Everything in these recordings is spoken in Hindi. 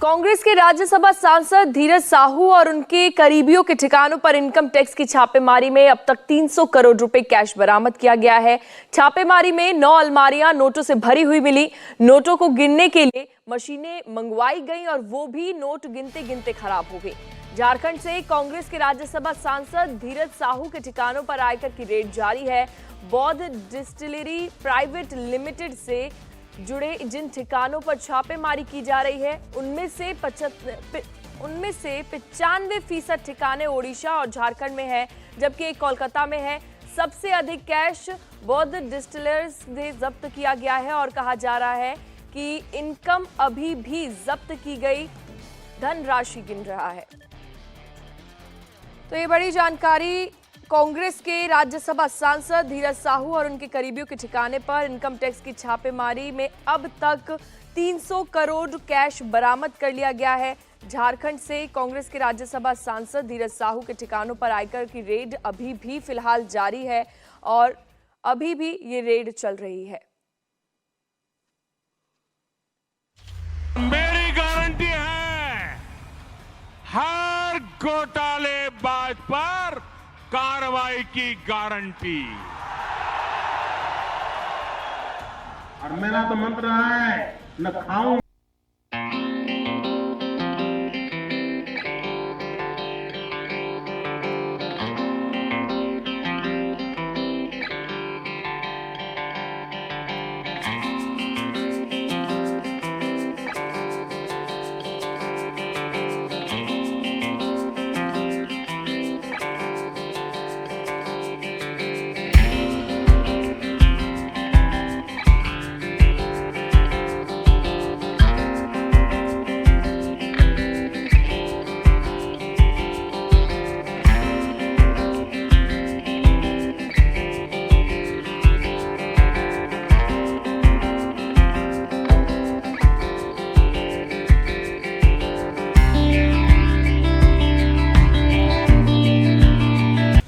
कांग्रेस के राज्यसभा सांसद धीरज साहू और उनके करीबियों के ठिकानों पर इनकम टैक्स की छापेमारी में अब तक 300 करोड़ रुपए कैश बरामद किया गया है। छापेमारी में 9 अलमारियां नोटों से भरी हुई मिली। नोटों को गिनने के लिए मशीनें मंगवाई गई और वो भी नोट गिनते गिनते खराब हो गई। झारखंड से कांग्रेस के राज्यसभा सांसद धीरज साहू के ठिकानों पर आयकर की रेड जारी है। बौद्ध डिस्टिलरी प्राइवेट लिमिटेड से जुड़े जिन ठिकानों पर छापेमारी की जा रही है उनमें से 95% ठिकाने ओडिशा और झारखंड में है, जबकि एक कोलकाता में है। सबसे अधिक कैश बौद्ध डिस्टिलर्स से जब्त किया गया है और कहा जा रहा है कि इनकम अभी भी जब्त की गई धनराशि गिन रहा है। तो ये बड़ी जानकारी कांग्रेस के राज्यसभा सांसद धीरज साहू और उनके करीबियों के ठिकाने पर इनकम टैक्स की छापेमारी में अब तक 300 करोड़ कैश बरामद कर लिया गया है। झारखंड से कांग्रेस के राज्यसभा सांसद धीरज साहू के ठिकानों पर आयकर की रेड अभी भी फिलहाल जारी है और अभी भी ये रेड चल रही है। मेरी गारंटी है, हर घोटालेबाज पर कार्रवाई की गारंटी। और मेरा तो मंत्र है, न खाऊं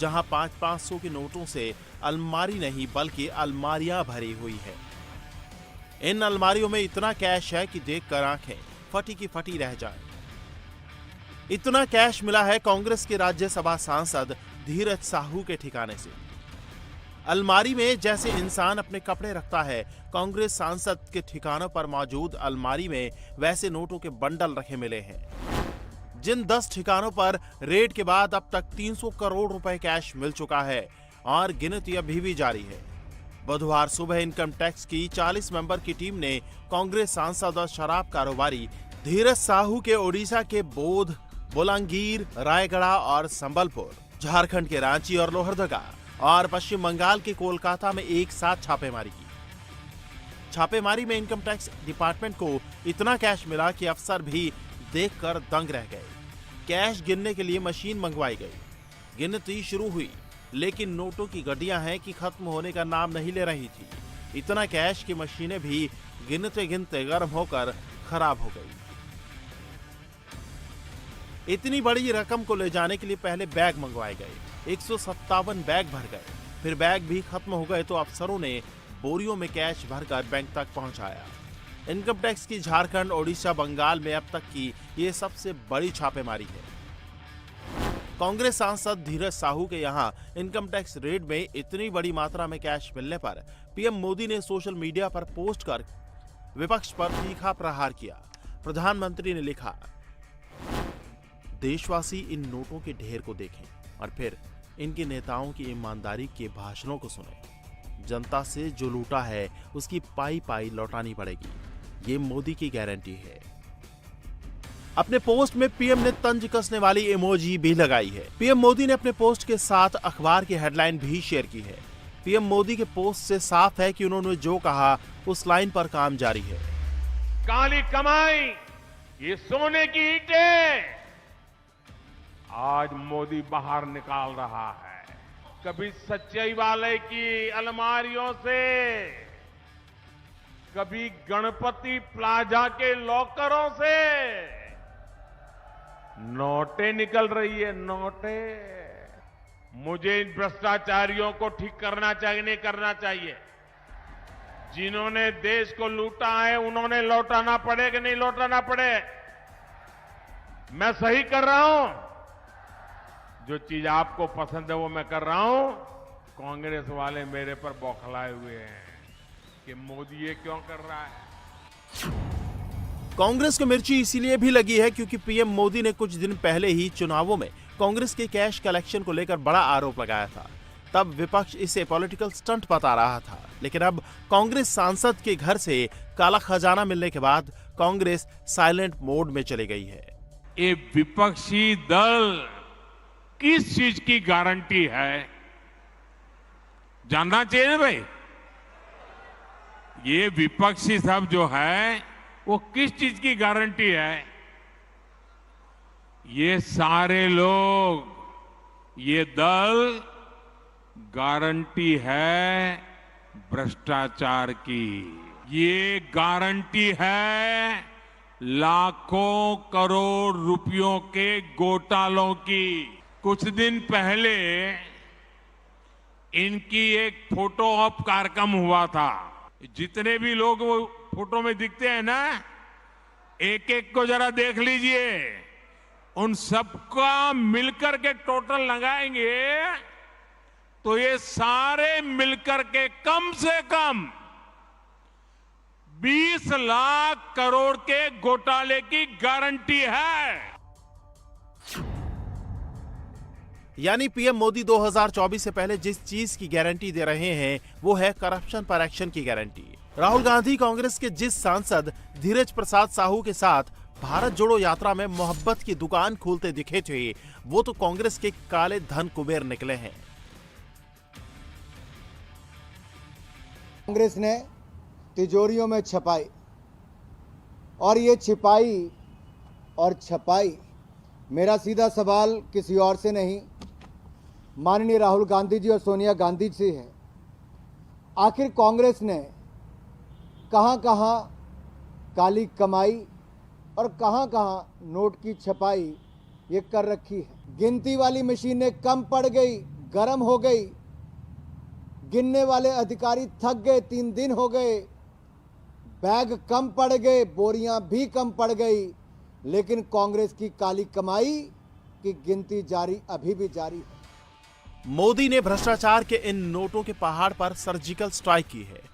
जहां 500 के नोटों से अलमारी नहीं बल्कि अलमारियां भरी हुई है। इन अलमारियों में इतना कैश है कि देखकर आंखें फटी की फटी रह जाएं। इतना कैश मिला है कांग्रेस के राज्यसभा सांसद धीरज साहू के ठिकाने से। अलमारी में जैसे इंसान अपने कपड़े रखता है, कांग्रेस सांसद के ठिकानों पर मौजूद अलमारी में वैसे नोटों के बंडल रखे मिले हैं। जिन 10 ठिकानों पर रेड के बाद अब तक 300 करोड़ रुपए कैश मिल चुका है और गिनती अभी भी जारी है। बुधवार सुबह इनकम टैक्स की 40 मेंबर की टीम ने कांग्रेस सांसद और शराब कारोबारी धीरज साहू के ओडिशा के बोध, बोलांगीर, रायगढ़ और संबलपुर, झारखंड के रांची और लोहरदगा और पश्चिम बंगाल के कोलकाता में एक साथ छापेमारी की। छापेमारी में इनकम टैक्स डिपार्टमेंट को इतना कैश मिला कि अफसर भी देखकर दंग रह गए। कैश गिनने के लिए मशीन मंगवाई गई। गिनती शुरू हुई, लेकिन नोटों की गड्डियां हैं कि खत्म होने का नाम नहीं ले रही थी। इतना कैश की मशीनें भी गिनते गिनते गर्म होकर खराब हो गई। इतनी बड़ी रकम को ले जाने के लिए पहले बैग मंगवाए गए। 157 बैग भर गए। फिर बैग भी खत्म हो गए तो अफसरों ने बोरियों में कैश भरकर बैंक तक पहुंचाया। इनकम टैक्स की झारखंड, ओडिशा, बंगाल में अब तक की ये सबसे बड़ी छापेमारी है। कांग्रेस सांसद धीरज साहू के यहां इनकम टैक्स रेड में इतनी बड़ी मात्रा में कैश मिलने पर पीएम मोदी ने सोशल मीडिया पर पोस्ट कर विपक्ष पर तीखा प्रहार किया। प्रधानमंत्री ने लिखा, देशवासी इन नोटों के ढेर को देखें और फिर इनके नेताओं की ईमानदारी के भाषणों को सुनें। जनता से जो लूटा है उसकी पाई पाई लौटानी पड़ेगी, ये मोदी की गारंटी है। अपने पोस्ट में पीएम ने तंज कसने वाली इमोजी भी लगाई है। पीएम मोदी ने अपने पोस्ट के साथ अखबार की हेडलाइन भी शेयर की है। पीएम मोदी के पोस्ट से साफ है कि उन्होंने जो कहा उस लाइन पर काम जारी है। काली कमाई, ये सोने की ईंटें आज मोदी बाहर निकाल रहा है। कभी सच्चाई वाले की अलमारियों से, कभी गणपति प्लाजा के लॉकरों से नोटें निकल रही है। नोटें। मुझे इन भ्रष्टाचारियों को ठीक करना चाहिए, नहीं करना चाहिए। जिन्होंने देश को लूटा है उन्होंने लौटाना पड़े कि नहीं लौटाना पड़े? मैं सही कर रहा हूं। जो चीज आपको पसंद है वो मैं कर रहा हूं। कांग्रेस वाले मेरे पर बौखलाए हुए हैं कि मोदी ये क्यों कर रहा है। कांग्रेस को मिर्ची इसीलिए भी लगी है क्योंकि पीएम मोदी ने कुछ दिन पहले ही चुनावों में कांग्रेस के कैश कलेक्शन को लेकर बड़ा आरोप लगाया था। तब विपक्ष इसे पॉलिटिकल स्टंट बता रहा था, लेकिन अब कांग्रेस सांसद के घर से काला खजाना मिलने के बाद कांग्रेस साइलेंट मोड में चली गई है। ये विपक्षी दल किस चीज की गारंटी है, जानना चाहिए ना भाई। ये विपक्षी सब जो है वो किस चीज की गारंटी है। ये सारे लोग, ये दल गारंटी है भ्रष्टाचार की। ये गारंटी है लाखों करोड़ रुपयों के घोटालों की। कुछ दिन पहले इनकी एक फोटो ऑप कार्यक्रम हुआ था। जितने भी लोग वो फोटो में दिखते हैं ना, एक एक को जरा देख लीजिए। उन सबका मिलकर के टोटल लगाएंगे तो ये सारे मिलकर के कम से कम 20 लाख करोड़ के घोटाले की गारंटी है। यानी पीएम मोदी 2024 से पहले जिस चीज की गारंटी दे रहे हैं वो है करप्शन पर एक्शन की गारंटी। राहुल गांधी कांग्रेस के जिस सांसद धीरज प्रसाद साहू के साथ भारत जोड़ो यात्रा में मोहब्बत की दुकान खोलते दिखे थे, वो तो कांग्रेस के काले धन कुबेर निकले हैं। कांग्रेस ने तिजोरियों में छपाई, और ये छिपाई और छपाई, मेरा सीधा सवाल किसी और से नहीं, माननीय राहुल गांधी जी और सोनिया गांधी से है। आखिर कांग्रेस ने कहां कहां काली कमाई और कहां कहां नोट की छपाई ये कर रखी है। गिनती वाली मशीनें कम पड़ गई, गर्म हो गई, गिनने वाले अधिकारी थक गए, 3 दिन हो गए, बैग कम पड़ गए, बोरियां भी कम पड़ गई, लेकिन कांग्रेस की काली कमाई की गिनती जारी अभी भी जारी है। मोदी ने भ्रष्टाचार के इन नोटों के पहाड़ पर सर्जिकल स्ट्राइक की है।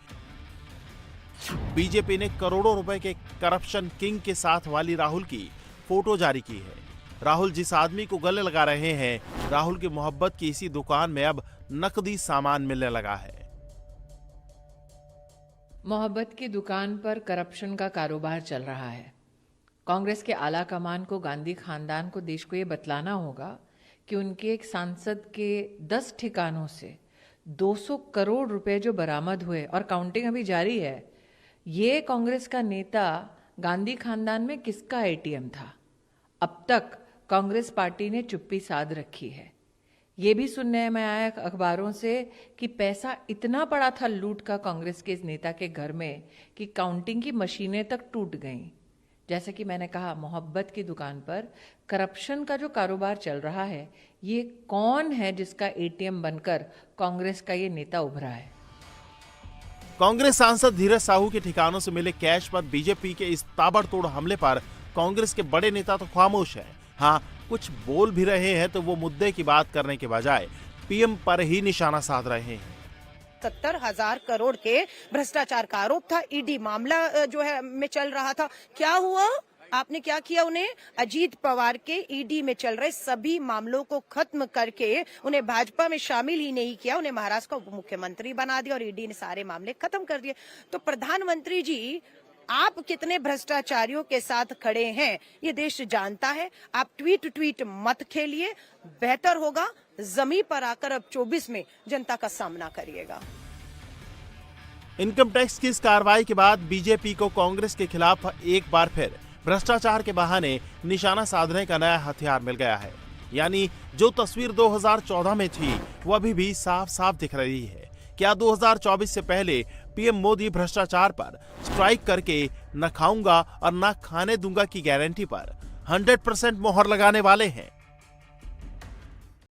बीजेपी ने करोड़ों रुपए के करप्शन किंग के साथ वाली राहुल की फोटो जारी की है। राहुल जिस आदमी को गले लगा रहे हैं, राहुल की मोहब्बत की इसी दुकान में अब नकदी सामान मिलने लगा है। मोहब्बत की दुकान पर करप्शन का कारोबार चल रहा है। कांग्रेस के आला कमान को, गांधी खानदान को, देश को ये बतलाना होगा कि उनके एक सांसद के 10 ठिकानों से 200 करोड़ रुपए जो बरामद हुए और काउंटिंग अभी जारी है, ये कांग्रेस का नेता गांधी खानदान में किसका एटीएम था? अब तक कांग्रेस पार्टी ने चुप्पी साध रखी है। ये भी सुनने में आया अखबारों से कि पैसा इतना पड़ा था लूट का कांग्रेस के इस नेता के घर में कि काउंटिंग की मशीनें तक टूट गईं। जैसे कि मैंने कहा, मोहब्बत की दुकान पर करप्शन का जो कारोबार चल रहा है, ये कौन है जिसका एटीएम बनकर कांग्रेस का ये नेता उभरा है? कांग्रेस सांसद धीरज साहू के ठिकानों से मिले कैश पर बीजेपी के इस ताबड़तोड़ हमले पर कांग्रेस के बड़े नेता तो खामोश हैं। हाँ, कुछ बोल भी रहे हैं तो वो मुद्दे की बात करने के बजाय पीएम पर ही निशाना साध रहे हैं। 70,000 करोड़ के भ्रष्टाचार का आरोप था। ईडी मामला जो है में चल रहा था। क्या हुआ? आपने क्या किया? उन्हें अजीत पवार के ईडी में चल रहे सभी मामलों को खत्म करके उन्हें भाजपा में शामिल ही नहीं किया। उन्हें महाराष्ट्र का उप मुख्यमंत्री बना दिया और ईडी ने सारे मामले खत्म कर दिए। तो प्रधानमंत्री जी, आप कितने भ्रष्टाचारियों के साथ खड़े हैं ये देश जानता है। आप ट्वीट मत खेलिए, बेहतर होगा जमीन पर आकर अब 24 में जनता का सामना करिएगा। इनकम टैक्स की इस कार्रवाई के बाद बीजेपी को कांग्रेस के खिलाफ एक बार फिर भ्रष्टाचार के बहाने निशाना साधने का नया हथियार मिल गया है। यानी जो तस्वीर 2014 में थी वो अभी भी साफ साफ दिख रही है। क्या 2024 से पहले पीएम मोदी भ्रष्टाचार पर स्ट्राइक करके न खाऊंगा और न खाने दूंगा की गारंटी पर 100% मोहर लगाने वाले हैं?